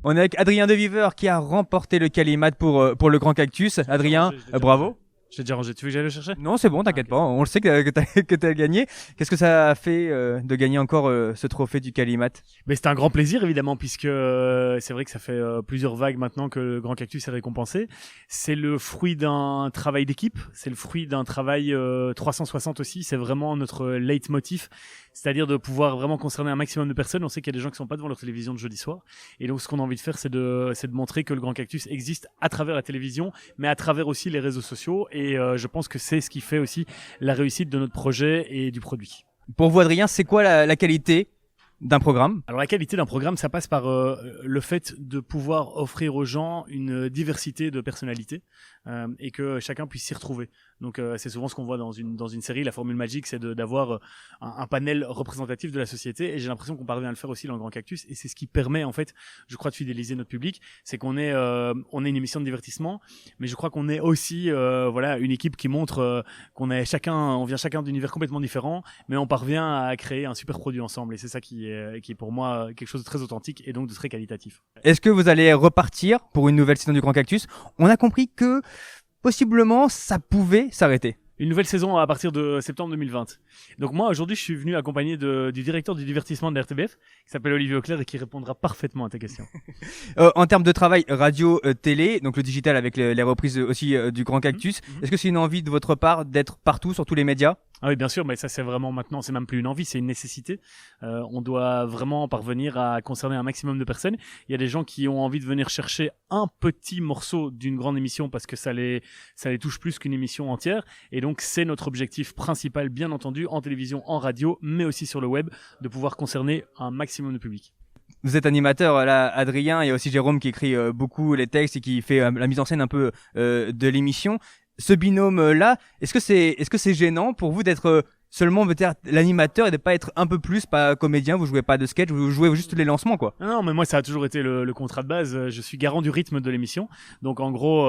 On est avec Adrien Deviver qui a remporté le Calimat pour le Grand Cactus. Adrien, bravo. J'ai déjà rangé. Tu veux que j'aille le chercher? Non, c'est bon, t'inquiète pas. On le sait que t'as gagné. Qu'est-ce que ça a fait de gagner encore ce trophée du Calimat? Mais c'était un grand plaisir évidemment, puisque c'est vrai que ça fait plusieurs vagues maintenant que le Grand Cactus est récompensé. C'est le fruit d'un travail d'équipe, c'est le fruit d'un travail 360 aussi. C'est vraiment notre leitmotiv, c'est-à-dire de pouvoir vraiment concerner un maximum de personnes. On sait qu'il y a des gens qui sont pas devant leur télévision le jeudi soir, et donc ce qu'on a envie de faire, c'est de montrer que le Grand Cactus existe à travers la télévision, mais à travers aussi les réseaux sociaux. Et je pense que c'est ce qui fait aussi la réussite de notre projet et du produit. Pour vous, Adrien, c'est quoi la qualité d'un programme? Alors la qualité d'un programme, ça passe par le fait de pouvoir offrir aux gens une diversité de personnalités et que chacun puisse s'y retrouver. Donc c'est souvent ce qu'on voit dans une série. La formule magique, c'est d'avoir un panel représentatif de la société, et j'ai l'impression qu'on parvient à le faire aussi dans le Grand Cactus, et c'est ce qui permet en fait, je crois, de fidéliser notre public. C'est qu'on est une émission de divertissement, mais je crois qu'on est aussi voilà, une équipe qui montre qu'on vient chacun d'univers complètement différents, mais on parvient à créer un super produit ensemble, et c'est ça qui est pour moi quelque chose de très authentique et donc de très qualitatif. Est-ce que vous allez repartir pour une nouvelle saison du Grand Cactus? On a compris que possiblement ça pouvait s'arrêter. Une nouvelle saison à partir de septembre 2020. Donc moi, aujourd'hui, je suis venu accompagné du directeur du divertissement de l'RTBF, qui s'appelle Olivier Auclair, et qui répondra parfaitement à tes questions. En termes de travail radio, télé, donc le digital avec les reprises aussi du Grand Cactus, est-ce que c'est une envie de votre part d'être partout sur tous les médias? Ah oui, bien sûr, mais ça c'est vraiment maintenant, c'est même plus une envie, c'est une nécessité. On doit vraiment parvenir à concerner un maximum de personnes. Il y a des gens qui ont envie de venir chercher un petit morceau d'une grande émission parce que ça les touche plus qu'une émission entière. Et donc c'est notre objectif principal, bien entendu, en télévision, en radio, mais aussi sur le web, de pouvoir concerner un maximum de public. Vous êtes animateur là, Adrien, il y a aussi Jérôme qui écrit beaucoup les textes et qui fait la mise en scène un peu de l'émission. Ce binôme-là, est-ce que c'est gênant pour vous d'être seulement peut-être l'animateur et de pas être un peu plus, pas comédien, vous jouez pas de sketch, vous jouez juste les lancements, quoi? Non, mais moi ça a toujours été le contrat de base. Je suis garant du rythme de l'émission, donc en gros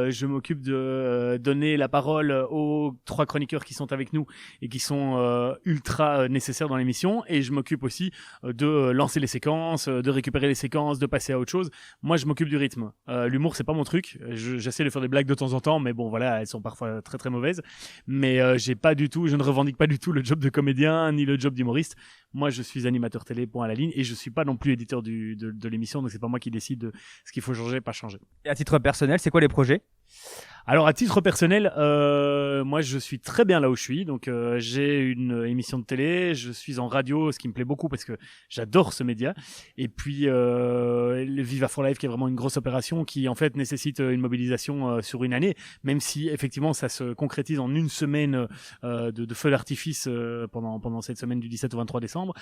je m'occupe de donner la parole aux 3 chroniqueurs qui sont avec nous et qui sont ultra nécessaires dans l'émission, et je m'occupe aussi de lancer les séquences, de récupérer les séquences, de passer à autre chose. Moi je m'occupe du rythme. L'humour c'est pas mon truc. J'essaie de faire des blagues de temps en temps, mais bon voilà, elles sont parfois très très mauvaises. Mais je ne revendique pas du tout le job de comédien ni le job d'humoriste. Moi je suis animateur télé, point à la ligne, et je suis pas non plus éditeur de l'émission, donc c'est pas moi qui décide de ce qu'il faut changer, pas changer. Et à titre personnel, c'est quoi les projets? Alors à titre personnel, moi je suis très bien là où je suis, donc j'ai une émission de télé, je suis en radio, ce qui me plaît beaucoup parce que j'adore ce média, et puis le Viva for Life qui est vraiment une grosse opération qui en fait nécessite une mobilisation sur une année, même si effectivement ça se concrétise en une semaine de feu d'artifice pendant cette semaine du 17 au 23 décembre.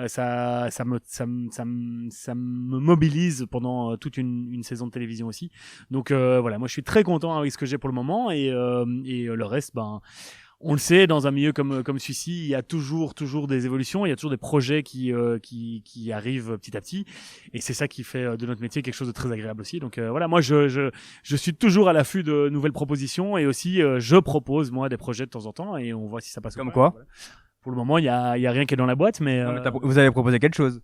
Ça me mobilise pendant toute une saison de télévision aussi. Donc voilà, moi je suis très content avec ce que j'ai pour le moment, et le reste, ben on le sait, dans un milieu comme celui-ci, il y a toujours des évolutions, il y a toujours des projets qui arrivent petit à petit, et c'est ça qui fait de notre métier quelque chose de très agréable aussi. Donc voilà, moi je suis toujours à l'affût de nouvelles propositions, et aussi je propose moi des projets de temps en temps, et on voit si ça passe. Comme quoi? Voilà. Pour le moment, il y a rien qui est dans la boîte, mais vous avez proposé quelque chose?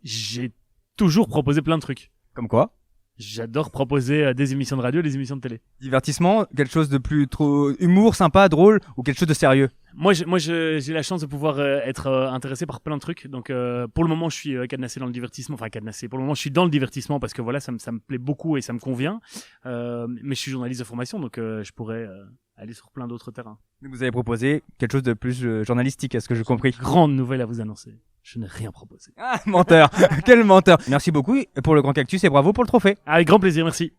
J'ai toujours proposé plein de trucs. Comme quoi? J'adore proposer des émissions de radio, des émissions de télé. Divertissement, quelque chose de plus trop humour, sympa, drôle, ou quelque chose de sérieux? Moi, j'ai la chance de pouvoir être intéressé par plein de trucs. Donc, pour le moment, je suis cadenassé dans le divertissement. Enfin, cadenassé. Pour le moment, je suis dans le divertissement parce que voilà, ça me plaît beaucoup et ça me convient. Mais je suis journaliste de formation, donc je pourrais aller sur plein d'autres terrains. Vous avez proposé quelque chose de plus journalistique, est-ce que j'ai compris? Grande nouvelle à vous annoncer. Je n'ai rien proposé. Ah, menteur. Quel menteur. Merci beaucoup pour le Grand Cactus et bravo pour le trophée. Avec grand plaisir, merci.